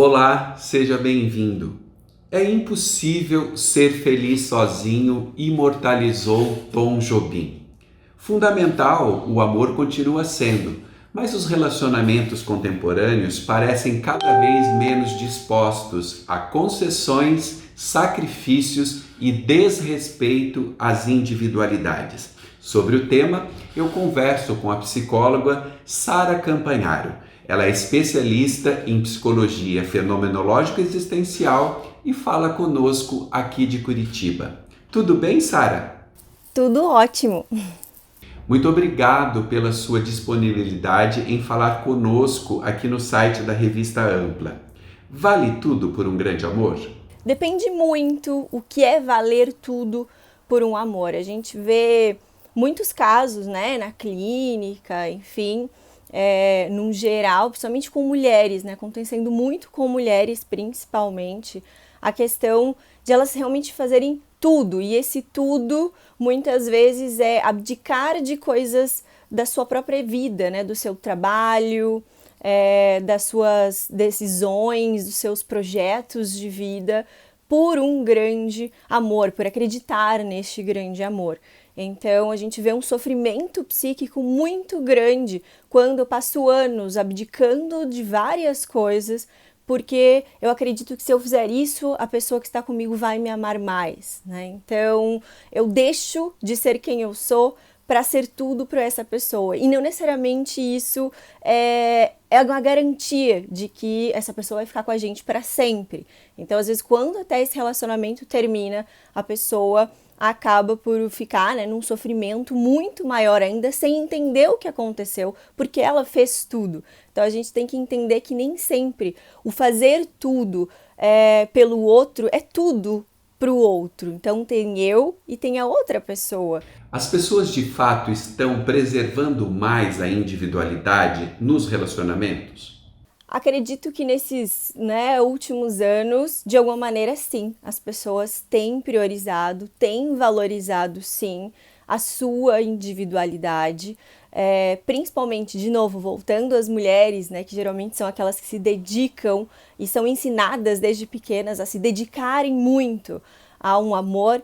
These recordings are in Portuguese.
Olá, seja bem-vindo. É impossível ser feliz sozinho, imortalizou Tom Jobim. Fundamental, o amor continua sendo, mas os relacionamentos contemporâneos parecem cada vez menos dispostos a concessões, sacrifícios e desrespeito às individualidades. Sobre o tema, eu converso com a psicóloga Sara Campanharo. Ela é especialista em psicologia fenomenológica existencial e fala conosco aqui de Curitiba. Tudo bem, Sara? Tudo ótimo. Muito obrigado pela sua disponibilidade em falar conosco aqui no site da Revista Ampla. Vale tudo por um grande amor? Depende muito o que é valer tudo por um amor. A gente vê muitos casos, né, na clínica, enfim, num geral, principalmente com mulheres, né, acontecendo muito com mulheres principalmente, a questão de elas realmente fazerem tudo, e esse tudo muitas vezes é abdicar de coisas da sua própria vida, né, do seu trabalho, das suas decisões, dos seus projetos de vida, por um grande amor, por acreditar neste grande amor. Então a gente vê um sofrimento psíquico muito grande quando eu passo anos abdicando de várias coisas, porque eu acredito que se eu fizer isso, a pessoa que está comigo vai me amar mais, né? Então eu deixo de ser quem eu sou para ser tudo para essa pessoa. E não necessariamente isso é uma garantia de que essa pessoa vai ficar com a gente para sempre. Então, às vezes, quando até esse relacionamento termina, a pessoa acaba por ficar, né, num sofrimento muito maior ainda, sem entender o que aconteceu, porque ela fez tudo. Então, a gente tem que entender que nem sempre o fazer tudo pelo outro é tudo para o outro. Então, tem eu e tem a outra pessoa. As pessoas de fato estão preservando mais a individualidade nos relacionamentos? Acredito que nesses, né, últimos anos, de alguma maneira, sim, as pessoas têm priorizado, têm valorizado, sim, a sua individualidade, principalmente, de novo, voltando às mulheres, né, que geralmente são aquelas que se dedicam e são ensinadas desde pequenas a se dedicarem muito a um amor,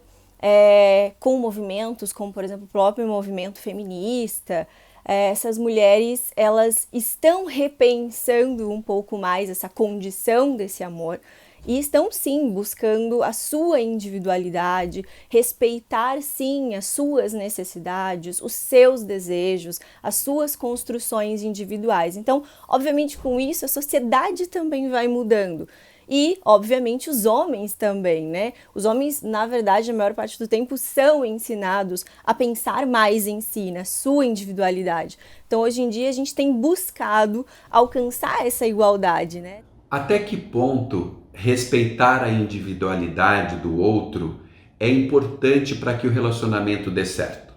com movimentos como, por exemplo, o próprio movimento feminista. Essas mulheres, elas estão repensando um pouco mais essa condição desse amor e estão sim buscando a sua individualidade, respeitar sim as suas necessidades, os seus desejos, as suas construções individuais. Então, obviamente, com isso a sociedade também vai mudando. E, obviamente, os homens também, né? Os homens, na verdade, a maior parte do tempo são ensinados a pensar mais em si, na sua individualidade. Então, hoje em dia, a gente tem buscado alcançar essa igualdade, né? Até que ponto respeitar a individualidade do outro é importante para que o relacionamento dê certo?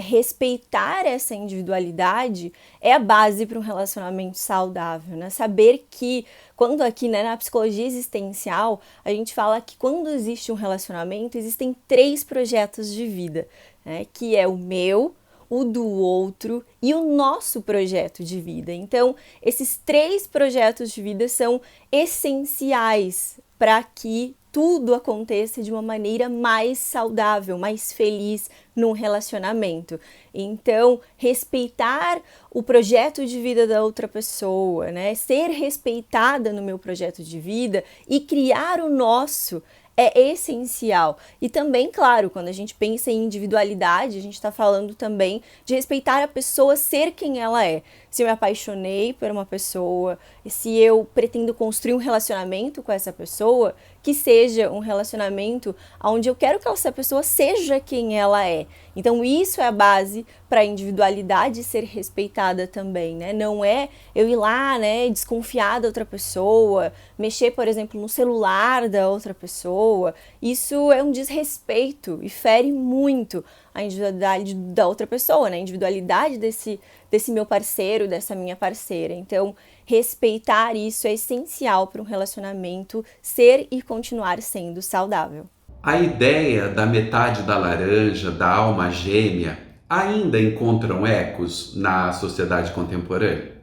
Respeitar essa individualidade é a base para um relacionamento saudável, né? Saber que quando aqui, né, na psicologia existencial, a gente fala que quando existe um relacionamento, existem 3 projetos de vida, né? Que é o meu, o do outro e o nosso projeto de vida. Então, esses 3 projetos de vida são essenciais para que tudo aconteça de uma maneira mais saudável, mais feliz num relacionamento. Então, respeitar o projeto de vida da outra pessoa, né? Ser respeitada no meu projeto de vida e criar o nosso é essencial. E também, claro, quando a gente pensa em individualidade, a gente está falando também de respeitar a pessoa ser quem ela é. Se eu me apaixonei por uma pessoa, se eu pretendo construir um relacionamento com essa pessoa, que seja um relacionamento onde eu quero que essa pessoa seja quem ela é. Então isso é a base para a individualidade ser respeitada também, né? Não é eu ir lá, né, desconfiar da outra pessoa, mexer, por exemplo, no celular da outra pessoa. Isso é um desrespeito e fere muito a individualidade da outra pessoa, né? A individualidade desse meu parceiro, dessa minha parceira. Então, respeitar isso é essencial para um relacionamento ser e continuar sendo saudável. A ideia da metade da laranja, da alma gêmea, ainda encontram ecos na sociedade contemporânea?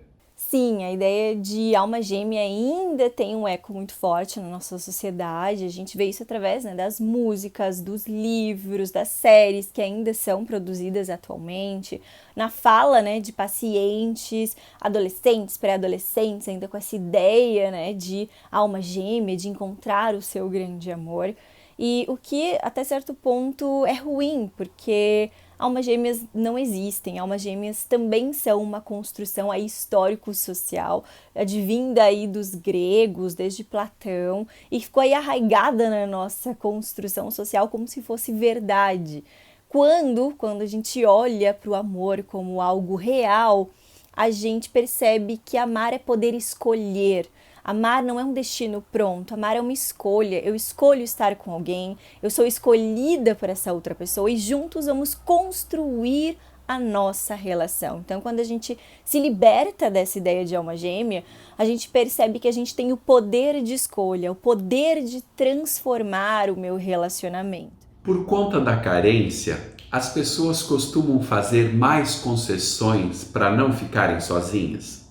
sim, a ideia de alma gêmea ainda tem um eco muito forte na nossa sociedade. A gente vê isso através, né, das músicas, dos livros, das séries que ainda são produzidas atualmente, na fala, né, de pacientes, adolescentes, pré-adolescentes, ainda com essa ideia, né, de alma gêmea, de encontrar o seu grande amor. E o que, até certo ponto, é ruim, porque almas gêmeas não existem. Almas gêmeas também são uma construção aí histórico-social, advinda aí dos gregos, desde Platão, e ficou aí arraigada na nossa construção social como se fosse verdade. Quando a gente olha para o amor como algo real, a gente percebe que amar é poder escolher. Amar não é um destino pronto, amar é uma escolha. Eu escolho estar com alguém, eu sou escolhida por essa outra pessoa e juntos vamos construir a nossa relação. Então, quando a gente se liberta dessa ideia de alma gêmea, a gente percebe que a gente tem o poder de escolha, o poder de transformar o meu relacionamento. Por conta da carência, as pessoas costumam fazer mais concessões para não ficarem sozinhas?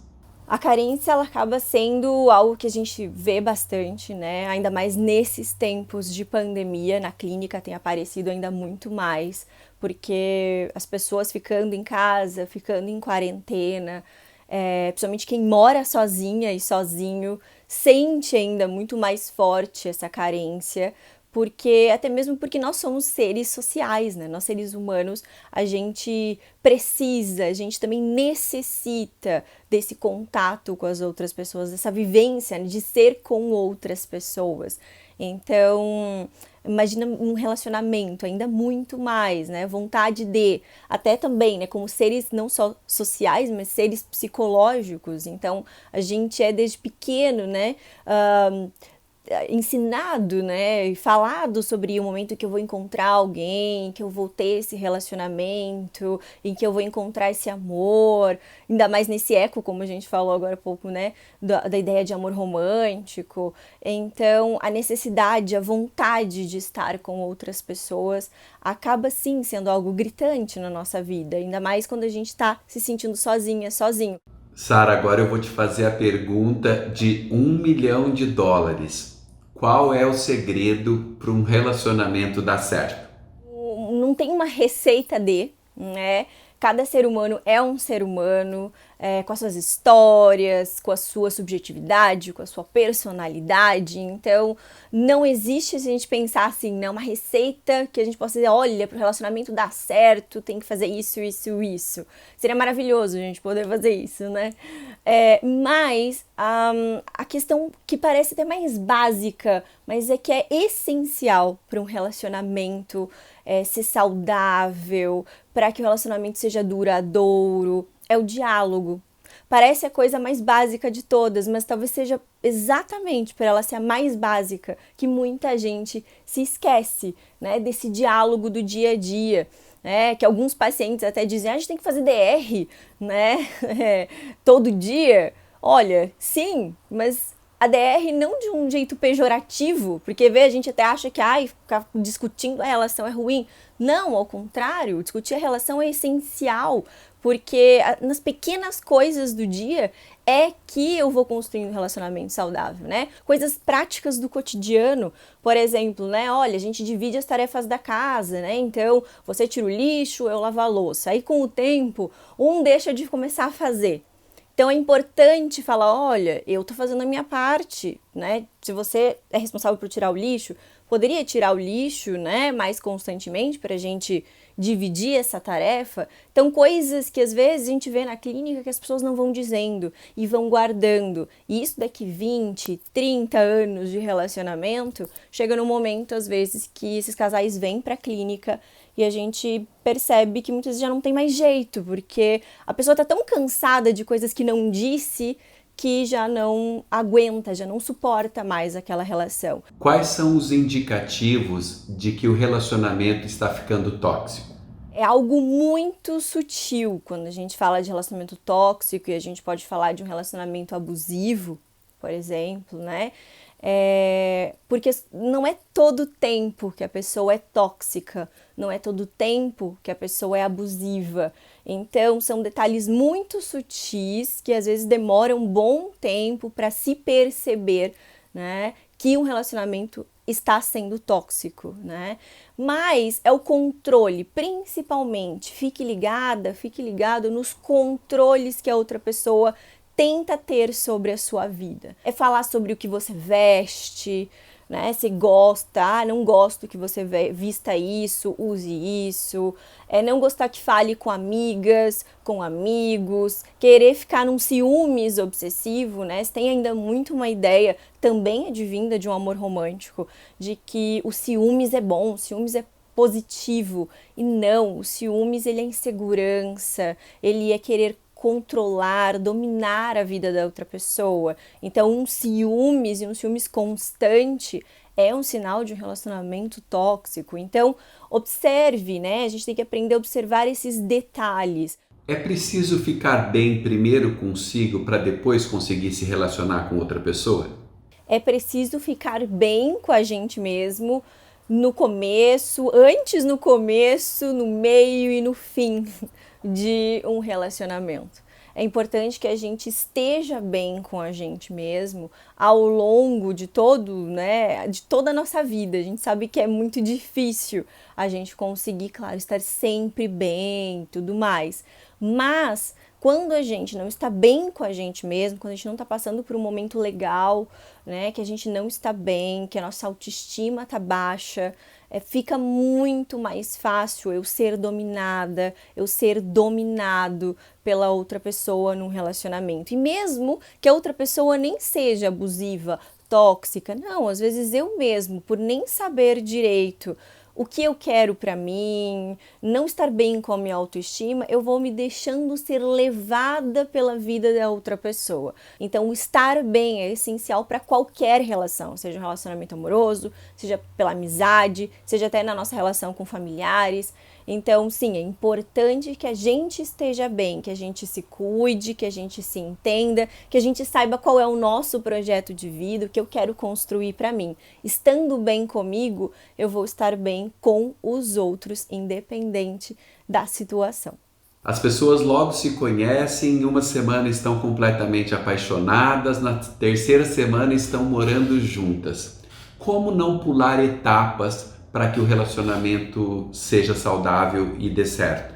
A carência, ela acaba sendo algo que a gente vê bastante, né? Ainda mais nesses tempos de pandemia, na clínica tem aparecido ainda muito mais, porque as pessoas ficando em casa, ficando em quarentena, principalmente quem mora sozinha e sozinho, sente ainda muito mais forte essa carência, porque até mesmo porque nós somos seres sociais, né? Nós seres humanos, a gente precisa, a gente também necessita desse contato com as outras pessoas, dessa vivência, né, de ser com outras pessoas. Então, imagina um relacionamento ainda muito mais, né? Vontade de, até também, né? Como seres não só sociais, mas seres psicológicos. Então, a gente é desde pequeno, né? Ensinado, né, e falado sobre o momento que eu vou encontrar alguém, que eu vou ter esse relacionamento, em que eu vou encontrar esse amor, ainda mais nesse eco, como a gente falou agora há pouco, né, da ideia de amor romântico. Então, a necessidade, a vontade de estar com outras pessoas acaba sim sendo algo gritante na nossa vida, ainda mais quando a gente está se sentindo sozinha, sozinho. Sara, agora eu vou te fazer a pergunta de US$ 1 milhão. Qual é o segredo para um relacionamento dar certo? Não tem uma receita de, né? Cada ser humano é um ser humano, com as suas histórias, com a sua subjetividade, com a sua personalidade. Então, não existe, se a gente pensar assim, né, uma receita que a gente possa dizer, olha, para o relacionamento dar certo, tem que fazer isso, isso, isso. Seria maravilhoso a gente poder fazer isso, né? Mas a questão que parece até mais básica, mas é que é essencial para um relacionamento ser saudável, para que o relacionamento seja duradouro, é o diálogo. Parece a coisa mais básica de todas, mas talvez seja exatamente por ela ser a mais básica que muita gente se esquece, né, desse diálogo do dia a dia. Que alguns pacientes até dizem, a gente tem que fazer DR, né, todo dia. Olha, sim, mas a DR não de um jeito pejorativo, porque a gente até acha que ficar discutindo a relação é ruim. Não, ao contrário, discutir a relação é essencial, porque nas pequenas coisas do dia é que eu vou construindo um relacionamento saudável, né? Coisas práticas do cotidiano, por exemplo, né? Olha, a gente divide as tarefas da casa, né? Então, você tira o lixo, eu lavo a louça. Aí, com o tempo, um deixa de começar a fazer. Então é importante falar, olha, eu tô fazendo a minha parte, né? Se você é responsável por tirar o lixo, poderia tirar o lixo, né, mais constantemente para a gente dividir essa tarefa. Então, coisas que às vezes a gente vê na clínica que as pessoas não vão dizendo e vão guardando. E isso daqui 20, 30 anos de relacionamento, chega num momento, às vezes, que esses casais vêm para a clínica e a gente percebe que muitas vezes já não tem mais jeito, porque a pessoa está tão cansada de coisas que não disse que já não aguenta, já não suporta mais aquela relação. Quais são os indicativos de que o relacionamento está ficando tóxico? É algo muito sutil quando a gente fala de relacionamento tóxico e a gente pode falar de um relacionamento abusivo, por exemplo, né? Porque não é todo tempo que a pessoa é tóxica, não é todo tempo que a pessoa é abusiva. Então, são detalhes muito sutis que às vezes demoram um bom tempo para se perceber, né, que um relacionamento está sendo tóxico, né? Mas é o controle, principalmente. Fique ligada, fique ligado nos controles que a outra pessoa tenta ter sobre a sua vida. É falar sobre o que você veste, né? Se gosta, não gosto que você vista isso, use isso. É não gostar que fale com amigas, com amigos, querer ficar num ciúmes obsessivo, né? Você tem ainda muito uma ideia, também advinda de um amor romântico, de que o ciúmes é bom, o ciúmes é positivo. E não, o ciúmes ele é insegurança, ele é querer controlar, dominar a vida da outra pessoa. Então, um ciúmes constante é um sinal de um relacionamento tóxico. Então, observe, né? A gente tem que aprender a observar esses detalhes. É preciso ficar bem primeiro consigo para depois conseguir se relacionar com outra pessoa? É preciso ficar bem com a gente mesmo no começo, antes, no começo, no meio e no fim de um relacionamento. É importante que a gente esteja bem com a gente mesmo ao longo de de toda a nossa vida. A gente sabe que é muito difícil a gente conseguir, claro, estar sempre bem e tudo mais. Mas quando a gente não está bem com a gente mesmo, quando a gente não está passando por um momento legal, né, que a gente não está bem, que a nossa autoestima está baixa, fica muito mais fácil eu ser dominada, eu ser dominado pela outra pessoa num relacionamento. E mesmo que a outra pessoa nem seja abusiva, tóxica, não, às vezes eu mesmo, por nem saber direito o que eu quero para mim, não estar bem com a minha autoestima, eu vou me deixando ser levada pela vida da outra pessoa. Então, o estar bem é essencial para qualquer relação, seja um relacionamento amoroso, seja pela amizade, seja até na nossa relação com familiares. Então, sim, é importante que a gente esteja bem, que a gente se cuide, que a gente se entenda, que a gente saiba qual é o nosso projeto de vida, o que eu quero construir para mim. Estando bem comigo, eu vou estar bem com os outros, independente da situação. As pessoas logo se conhecem, em uma semana estão completamente apaixonadas, na terceira semana estão morando juntas. Como não pular etapas para que o relacionamento seja saudável e dê certo?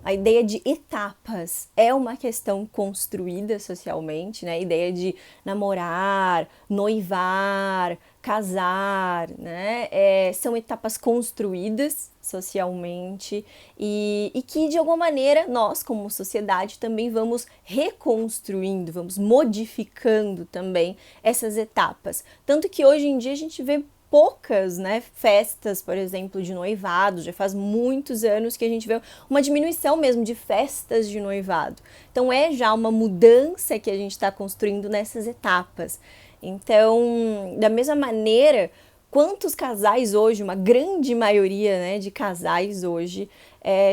A ideia de etapas é uma questão construída socialmente, né? A ideia de namorar, noivar, casar, né? São etapas construídas socialmente e que, de alguma maneira, nós, como sociedade, também vamos reconstruindo, vamos modificando também essas etapas. Tanto que hoje em dia a gente vê poucas, né, festas, por exemplo, de noivado. Já faz muitos anos que a gente vê uma diminuição mesmo de festas de noivado. Então é já uma mudança que a gente está construindo nessas etapas. Então, da mesma maneira, quantos casais hoje, uma grande maioria, né, de casais hoje,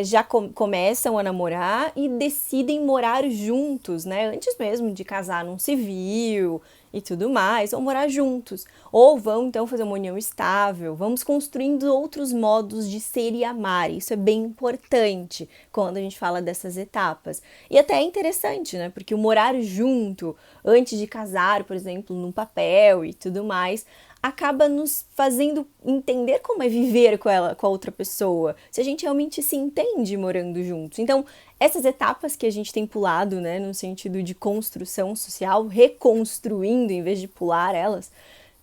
já começam a namorar e decidem morar juntos, né? Antes mesmo de casar num civil e tudo mais, ou morar juntos. Ou vão então fazer uma união estável. Vamos construindo outros modos de ser e amar. Isso é bem importante quando a gente fala dessas etapas. E até é interessante, né? Porque o morar junto, antes de casar, por exemplo, num papel e tudo mais, acaba nos fazendo entender como é viver com ela, com a outra pessoa, se a gente realmente se entende morando juntos. Então, essas etapas que a gente tem pulado, né, no sentido de construção social, reconstruindo em vez de pular elas,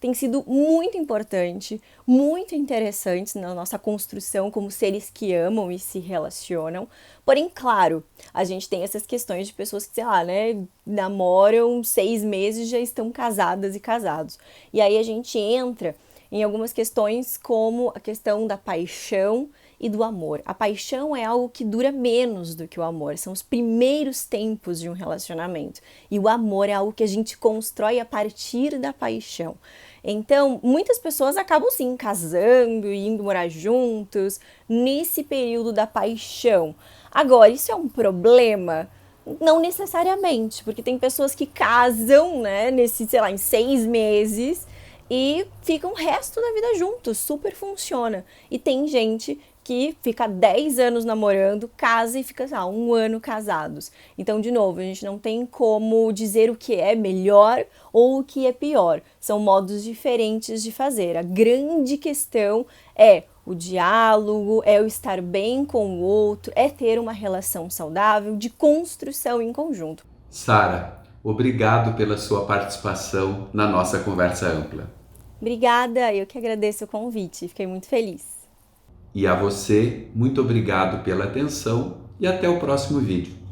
tem sido muito importante, muito interessante na nossa construção como seres que amam e se relacionam. Porém, claro, a gente tem essas questões de pessoas que, sei lá, né, namoram 6 meses e já estão casadas e casados. E aí a gente entra em algumas questões como a questão da paixão e do amor. A paixão é algo que dura menos do que o amor, são os primeiros tempos de um relacionamento. E o amor é algo que a gente constrói a partir da paixão. Então, muitas pessoas acabam sim casando e indo morar juntos nesse período da paixão. Agora, isso é um problema? Não necessariamente, porque tem pessoas que casam, né, em 6 meses e ficam o resto da vida juntos, super funciona. E tem gente que fica 10 anos namorando, casa e fica, sei lá, 1 ano casados. Então, de novo, a gente não tem como dizer o que é melhor ou o que é pior. São modos diferentes de fazer. A grande questão é o diálogo, é o estar bem com o outro, é ter uma relação saudável de construção em conjunto. Sara, obrigado pela sua participação na nossa conversa ampla. Obrigada, eu que agradeço o convite, fiquei muito feliz. E a você, muito obrigado pela atenção e até o próximo vídeo.